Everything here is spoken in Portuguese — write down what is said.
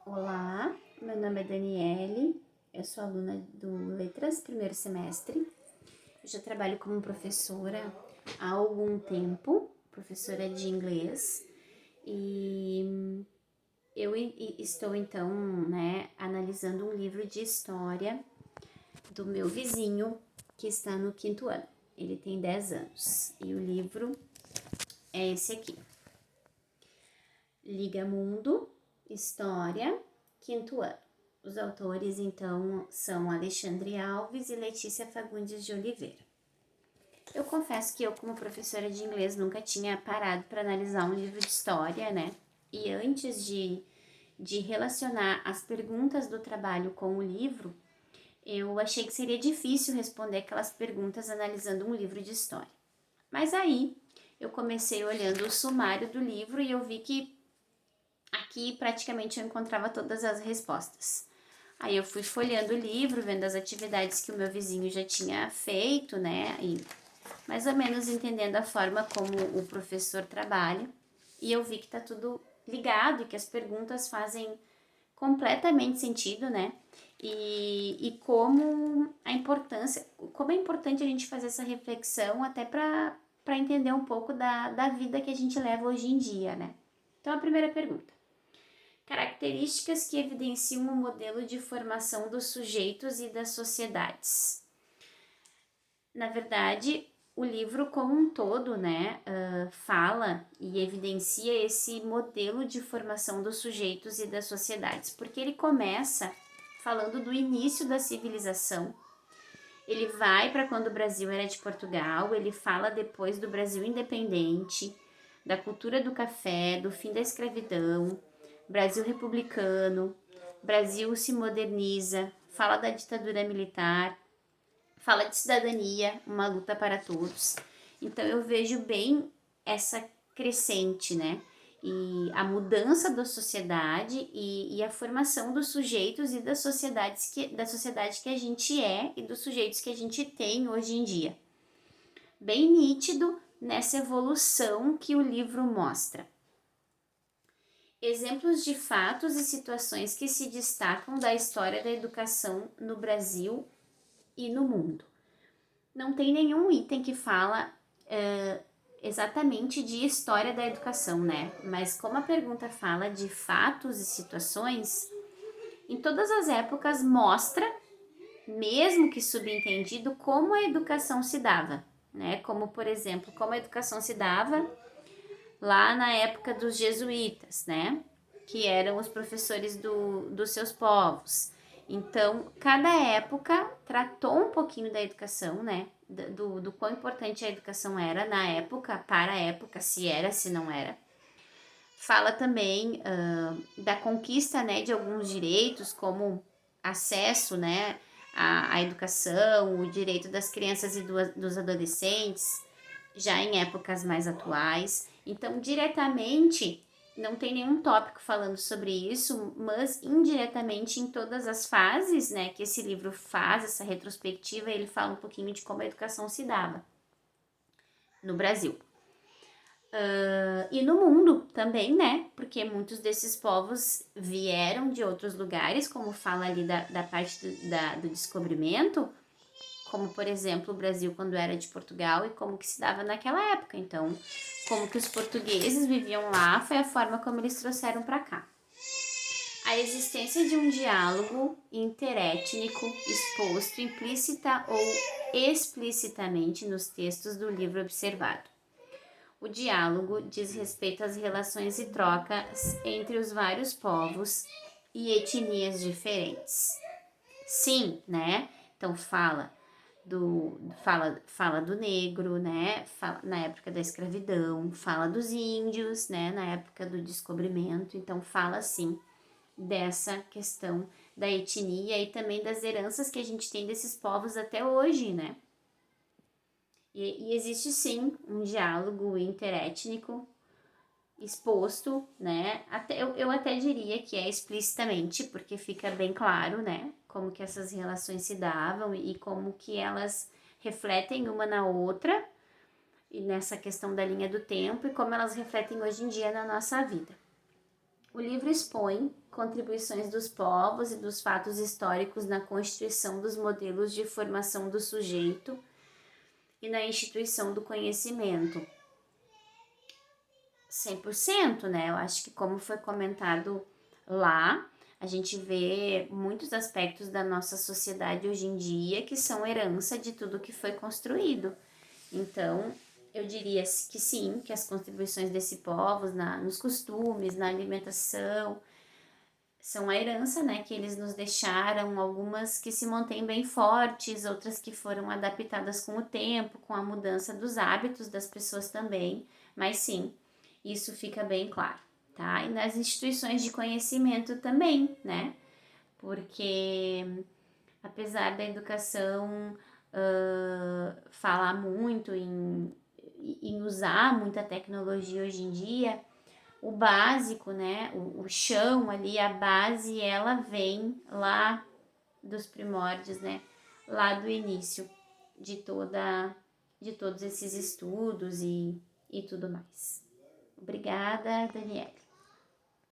Olá, meu nome é Daniele, eu sou aluna do Letras, primeiro semestre. Eu já trabalho como professora há algum tempo, professora de inglês, e eu estou então, analisando um livro de história do meu vizinho que está no quinto ano. Ele tem 10 anos e o livro é esse aqui. Liga Mundo, História, quinto ano. Os autores, então, são Alexandre Alves e Letícia Fagundes de Oliveira. Eu confesso que eu, como professora de inglês, nunca tinha parado para analisar um livro de história, né? E antes de relacionar as perguntas do trabalho com o livro, eu achei que seria difícil responder aquelas perguntas analisando um livro de história. Mas aí, eu comecei olhando o sumário do livro e eu vi que aqui praticamente eu encontrava todas as respostas. Aí eu fui folheando o livro, vendo as atividades que o meu vizinho já tinha feito, né? E mais ou menos entendendo a forma como o professor trabalha. E eu vi que tá tudo ligado e que as perguntas fazem completamente sentido, né? E como como é importante a gente fazer essa reflexão até para entender um pouco da vida que a gente leva hoje em dia, né? Então, a primeira pergunta. Características que evidenciam o modelo de formação dos sujeitos e das sociedades. Na verdade, o livro como um todo, né, fala e evidencia esse modelo de formação dos sujeitos e das sociedades, porque ele começa falando do início da civilização. Ele vai para quando o Brasil era de Portugal, ele fala depois do Brasil independente, da cultura do café, do fim da escravidão, Brasil republicano, Brasil se moderniza, fala da ditadura militar, fala de cidadania, uma luta para todos. Então eu vejo bem essa crescente, né? E a mudança da sociedade e a formação dos sujeitos e das sociedades da sociedade que a gente é e dos sujeitos que a gente tem hoje em dia. Bem nítido nessa evolução que o livro mostra. Exemplos de fatos e situações que se destacam da história da educação no Brasil e no mundo. Não tem nenhum item que fala exatamente de história da educação, né? Mas como a pergunta fala de fatos e situações, em todas as épocas mostra, mesmo que subentendido, como a educação se dava, né? Como, por exemplo, como a educação se dava lá na época dos jesuítas, né? Que eram os professores dos seus povos. Então, cada época tratou um pouquinho da educação, né? Do quão importante a educação era na época, para a época, se era, se não era. Fala também da conquista, né, de alguns direitos, como acesso, né, à educação, o direito das crianças e dos adolescentes, já em épocas mais atuais. Então, diretamente, não tem nenhum tópico falando sobre isso, mas indiretamente em todas as fases, né, que esse livro faz, essa retrospectiva, ele fala um pouquinho de como a educação se dava no Brasil. E no mundo também, né, porque muitos desses povos vieram de outros lugares, como fala ali da parte do descobrimento, como, por exemplo, o Brasil quando era de Portugal e como que se dava naquela época. Então, como que os portugueses viviam lá foi a forma como eles trouxeram para cá. A existência de um diálogo interétnico exposto implícita ou explicitamente nos textos do livro observado. O diálogo diz respeito às relações e trocas entre os vários povos e etnias diferentes. Sim, né? Então fala do negro, né? Fala, na época da escravidão, fala dos índios, né? Na época do descobrimento. Então fala sim dessa questão da etnia e também das heranças que a gente tem desses povos até hoje, né? E existe sim um diálogo interétnico exposto, né? Eu até diria que é explicitamente, porque fica bem claro, né? Como que essas relações se davam e como que elas refletem uma na outra, e nessa questão da linha do tempo, e como elas refletem hoje em dia na nossa vida. O livro expõe contribuições dos povos e dos fatos históricos na constituição dos modelos de formação do sujeito e na instituição do conhecimento. 100%, né? Eu acho que, como foi comentado lá, a gente vê muitos aspectos da nossa sociedade hoje em dia que são herança de tudo que foi construído. Então, eu diria que sim, que as contribuições desse povo nos costumes, na alimentação, são a herança, né, que eles nos deixaram, algumas que se mantêm bem fortes, outras que foram adaptadas com o tempo, com a mudança dos hábitos das pessoas também, mas sim, isso fica bem claro, tá? E nas instituições de conhecimento também, né? Porque apesar da educação falar muito em usar muita tecnologia hoje em dia, o básico, né, o chão ali, a base, ela vem lá dos primórdios, né, lá do início de todos esses estudos e tudo mais. Obrigada, Daniele.